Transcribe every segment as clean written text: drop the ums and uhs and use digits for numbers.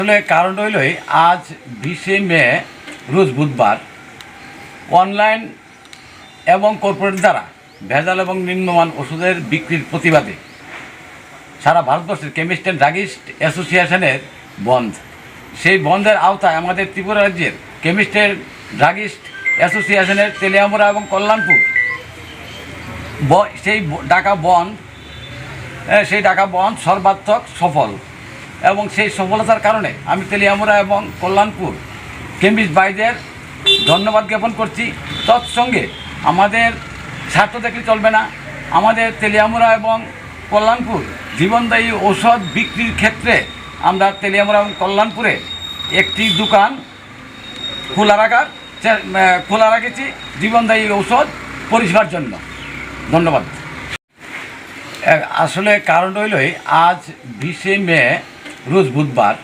আসলে কারণ হইলই আজ 20শে মে রোজ বুধবার অনলাইন এবং কর্পোরেট দ্বারা ভেজাল এবং নিম্নমান ওষুধের বিক্রির প্রতিবাদে সারা ভারতবর্ষের কেমিস্ট অ্যান্ড ড্রাগিস্ট অ্যাসোসিয়েশনের বন্ধ। সেই বন্ধের আওতায় আমাদের ত্রিপুরা রাজ্যের কেমিস্ট অ্যান্ড ড্রাগিস্ট অ্যাসোসিয়েশনের তেলিয়ামুড়া এবং কল্যাণপুর সেই ডাকা বন্ধ সর্বাত্মক সফল এবং সেই সফলতার কারণে আমি তেলিয়ামুড়া এবং কল্যাণপুর কেমিস্ট ভাইদের ধন্যবাদ জ্ঞাপন করছি। তৎসঙ্গে আমাদের স্বার্থ দেখলে চলবে না, আমাদের তেলিয়ামুড়া এবং কল্যাণপুর জীবনদায়ী ঔষধ বিক্রির ক্ষেত্রে আমরা তেলিয়ামুড়া এবং কল্যাণপুরে একটি দোকান খোলা রাখেছি জীবনদায়ী ঔষধ পরিষেবার জন্য। ধন্যবাদ। আসলে কারণ হইলই আজ 20শে মে রোজ বুধবার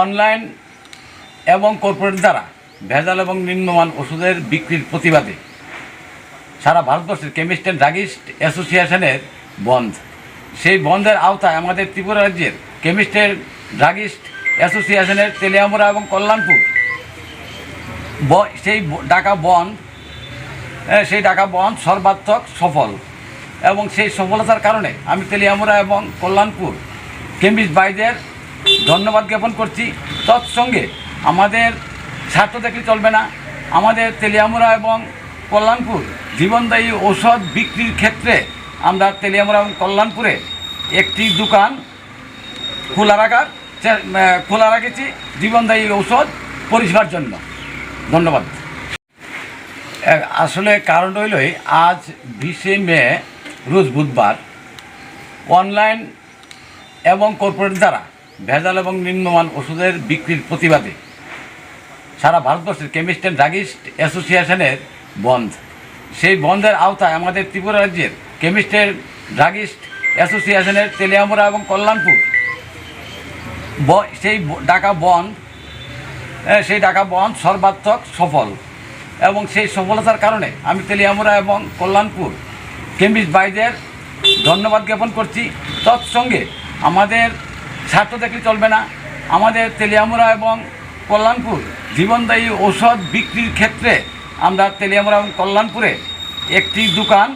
অনলাইন এবং কর্পোরেট দ্বারা ভেজাল এবং নিম্নমান ওষুধের বিক্রির প্রতিবাদে সারা ভারতবর্ষের কেমিস্ট অ্যান্ড ড্রাগিস্ট অ্যাসোসিয়েশনের বন্ধ। সেই বন্ধের আওতায় আমাদের ত্রিপুরা রাজ্যের কেমিস্ট অ্যান্ড ড্রাগিস্ট অ্যাসোসিয়েশনের তেলিয়ামুড়া এবং কল্যাণপুর সেই ডাকা বন্ধ সর্বাত্মক সফল এবং সেই সফলতার কারণে আমি তেলিয়ামুড়া এবং কল্যাণপুর কেমিস্ট ভাইদের ধন্যবাদ জ্ঞাপন করছি। তৎসঙ্গে আমাদের স্বার্থ দেখলে চলবে না, আমাদের তেলিয়ামুড়া এবং কল্যাণপুর জীবনদায়ী ঔষধ বিক্রির ক্ষেত্রে আমরা তেলিয়ামুড়া এবং কল্যাণপুরে একটি দোকান খোলা রাখেছি জীবনদায়ী ঔষধ পরিষেবার জন্য। ধন্যবাদ। আসলে কারণ হইলই আজ 20শে মে রোজ বুধবার অনলাইন এবং কর্পোরেট দ্বারা ভেজাল এবং নিম্নমান ওষুধের বিক্রির প্রতিবাদে সারা ভারতবর্ষের কেমিস্ট অ্যান্ড ড্রাগিস্ট অ্যাসোসিয়েশনের বন্ধ। সেই বন্ধের আওতায় আমাদের ত্রিপুরা রাজ্যের কেমিস্ট অ্যান্ড ড্রাগিস্ট অ্যাসোসিয়েশনের তেলিয়ামুড়া এবং কল্যাণপুর সেই ডাকা বন্ধ সর্বাত্মক সফল এবং সেই সফলতার কারণে আমি তেলিয়ামুড়া এবং কল্যাণপুর কেমিস্ট ভাইদের ধন্যবাদ জ্ঞাপন করছি। তৎসঙ্গে আমাদের স্বার্থ দেখলে চলবে না, আমাদের তেলিয়ামুড়া এবং কল্যাণপুর জীবনদায়ী ঔষধ বিক্রির ক্ষেত্রে আমরা তেলিয়ামুড়া এবং কল্যাণপুরে একটি দোকান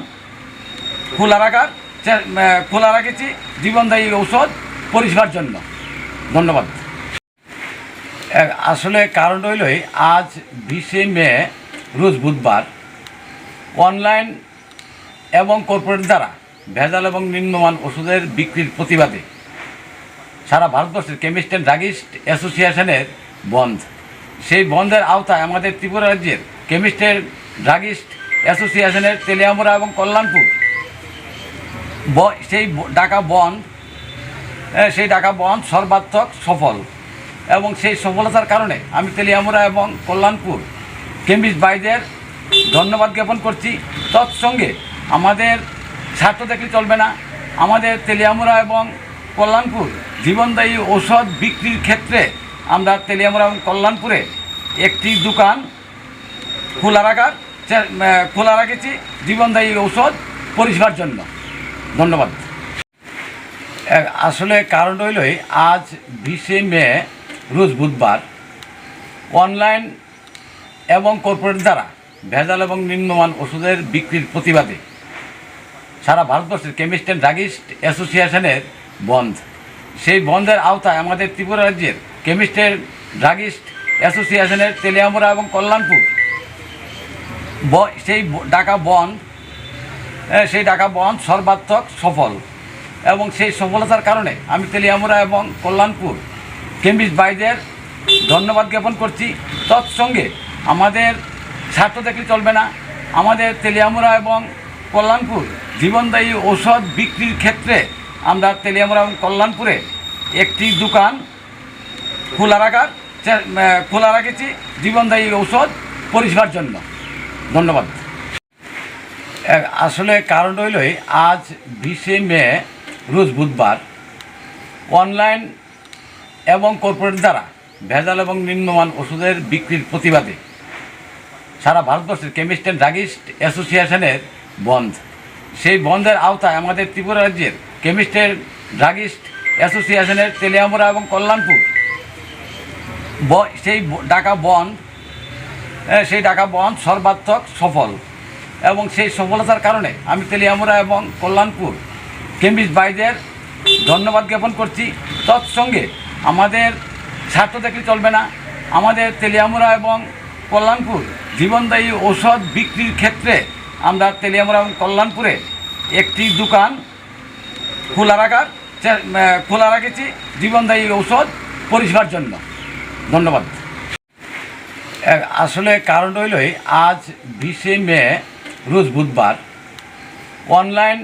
খোলা রাখেছি জীবনদায়ী ঔষধ পরিষেবার জন্য। ধন্যবাদ। আসলে কারণ হইলই আজ 20শে মে রোজ বুধবার অনলাইন এবং কর্পোরেট দ্বারা ভেজাল এবং নিম্নমান ওষুধের বিক্রির প্রতিবাদে সারা ভারতবর্ষের কেমিস্ট অ্যান্ড ড্রাগিস্ট অ্যাসোসিয়েশনের বন্ধ। সেই বন্ধের আওতায় আমাদের ত্রিপুরা রাজ্যের কেমিস্ট অ্যান্ড ড্রাগিস্ট অ্যাসোসিয়েশনের তেলিয়ামুড়া এবং কল্যাণপুর সেই ডাকা বন্ধ সর্বাত্মক সফল এবং সেই সফলতার কারণে আমি তেলিয়ামুড়া এবং কল্যাণপুর কেমিস্ট ভাইদের ধন্যবাদ জ্ঞাপন করছি। তৎসঙ্গে আমাদের স্বার্থ দেখলে চলবে না, আমাদের তেলিয়ামুড়া এবং কল্যাণপুর জীবনদায়ী ঔষধ বিক্রির ক্ষেত্রে আমরা তেলিয়ামুড়া এবং কল্যাণপুরে একটি দোকান খোলা রাখেছি জীবনদায়ী ঔষধ পরিষেবার জন্য। ধন্যবাদ। আসলে কারণ হইলই আজ 20শে মে রোজ বুধবার অনলাইন এবং কর্পোরেট দ্বারা ভেজাল এবং নিম্নমান ওষুধের বিক্রির প্রতিবাদে সারা ভারতবর্ষের কেমিস্ট অ্যান্ড ড্রাগিস্ট অ্যাসোসিয়েশনের বন্ধ। সেই বন্ধের আওতায় আমাদের ত্রিপুরা রাজ্যের কেমিস্ট অ্যান্ড ড্রাগিস্ট অ্যাসোসিয়েশনের তেলিয়ামুড়া এবং কল্যাণপুর সেই ডাকা বন্ধ সর্বাত্মক সফল এবং সেই সফলতার কারণে আমি তেলিয়ামুড়া এবং কল্যাণপুর কেমিস্ট ভাইদের ধন্যবাদ জ্ঞাপন করছি। তৎসঙ্গে আমাদের স্বার্থ দেখলে চলবে না, আমাদের তেলিয়ামুড়া এবং কল্যাণপুর জীবনদায়ী ঔষধ বিক্রির ক্ষেত্রে আমরা তেলিয়ামুড়া এবং কল্যাণপুরে একটি দোকান খোলা রাখেছি জীবনদায়ী ঔষধ পরিষেবার জন্য। ধন্যবাদ। আসলে কারণ হইলই আজ 20শে মে রোজ বুধবার অনলাইন এবং কর্পোরেট দ্বারা ভেজাল এবং নিম্নমান ওষুধের বিক্রির প্রতিবাদে সারা ভারতবর্ষের কেমিস্ট অ্যান্ড ড্রাগিস্ট অ্যাসোসিয়েশনের বন্ধ। সেই বন্ধের আওতায় আমাদের ত্রিপুরা রাজ্যের কেমিস্ট অ্যান্ড ড্রাগিস্ট অ্যাসোসিয়েশনের তেলিয়ামুড়া এবং কল্যাণপুর ডাকা বন্ধ সেই ডাকা বন্ধ সর্বাত্মক সফল, এবং সেই সফলতার কারণে আমি তেলিয়ামুড়া এবং কল্যাণপুর কেমিস্ট ভাইদের ধন্যবাদ জ্ঞাপন করছি। তৎসঙ্গে আমাদের স্বার্থ দেখলে চলবে না, আমাদের তেলিয়ামুড়া এবং কল্যাণপুর জীবনদায়ী ঔষধ বিক্রির ক্ষেত্রে আমরা তেলিয়ামুড়া এবং কল্যাণপুরে একটি দোকান খোলা রাখেছি জীবনদায়ী ঔষধ পরিষেবার জন্য। ধন্যবাদ। আসলে কারণ হইল আজ 20শে মে রোজ বুধবার অনলাইন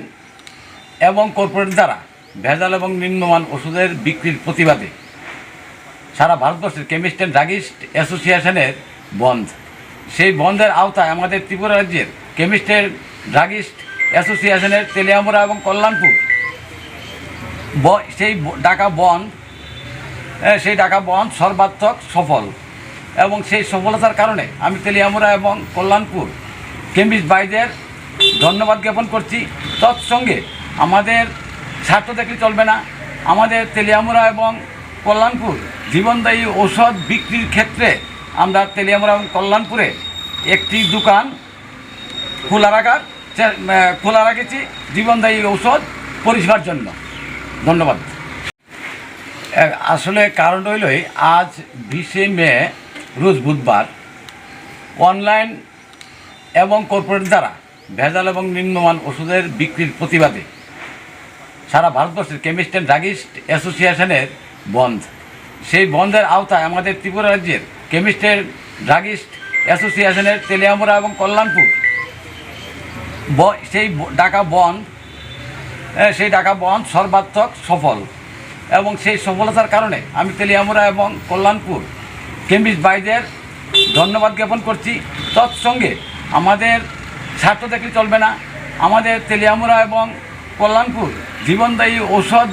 এবং কর্পোরেট দ্বারা ভেজাল এবং নিম্নমান ওষুধের বিক্রির প্রতিবাদে সারা ভারতবর্ষের কেমিস্ট অ্যান্ড ড্রাগিস্ট অ্যাসোসিয়েশনের বন্ধ। সেই বন্ধের আওতায় আমাদের ত্রিপুরা রাজ্যের কেমিস্ট অ্যান্ড ড্রাগিস্ট অ্যাসোসিয়েশনের তেলিয়ামুড়া এবং কল্যাণপুর সেই ডাকা বন্ধ সর্বাত্মক সফল, এবং সেই সফলতার কারণে আমি তেলিয়ামুড়া এবং কল্যাণপুর কেমিস্ট ভাইদের ধন্যবাদ জ্ঞাপন করছি। তৎসঙ্গে আমাদের স্বার্থ দেখলে চলবে না, আমাদের তেলিয়ামুড়া এবং কল্যাণপুর জীবনদায়ী ঔষধ বিক্রির ক্ষেত্রে আমরা তেলিয়ামুড়া এবং কল্যাণপুরে একটি দোকান খোলা রাখেছি জীবনদায়ী ঔষধ পরিষেবার জন্য। ধন্যবাদ। আসলে কারণ হইল আজ 20শে মে রোজ বুধবার অনলাইন এবং কর্পোরেট দ্বারা ভেজাল এবং নিম্নমান ওষুধের বিক্রির প্রতিবাদে সারা ভারতবর্ষের কেমিস্ট অ্যান্ড ড্রাগিস্ট অ্যাসোসিয়েশনের বন্ধ। সেই বন্ধের আওতায় আমাদের ত্রিপুরা রাজ্যের কেমিস্ট অ্যান্ড ড্রাগিস্ট অ্যাসোসিয়েশনের তেলিয়ামুড়া এবং কল্যাণপুর সেই ডাকা বন্ধ সর্বাত্মক সফল, এবং সেই সফলতার কারণে আমি তেলিয়ামুড়া এবং কল্যাণপুর কেমিস্ট ভাইদের ধন্যবাদ জ্ঞাপন করছি। তৎসঙ্গে আমাদের স্বার্থ দেখলে চলবে না, আমাদের তেলিয়ামুড়া এবং কল্যাণপুর জীবনদায়ী ঔষধ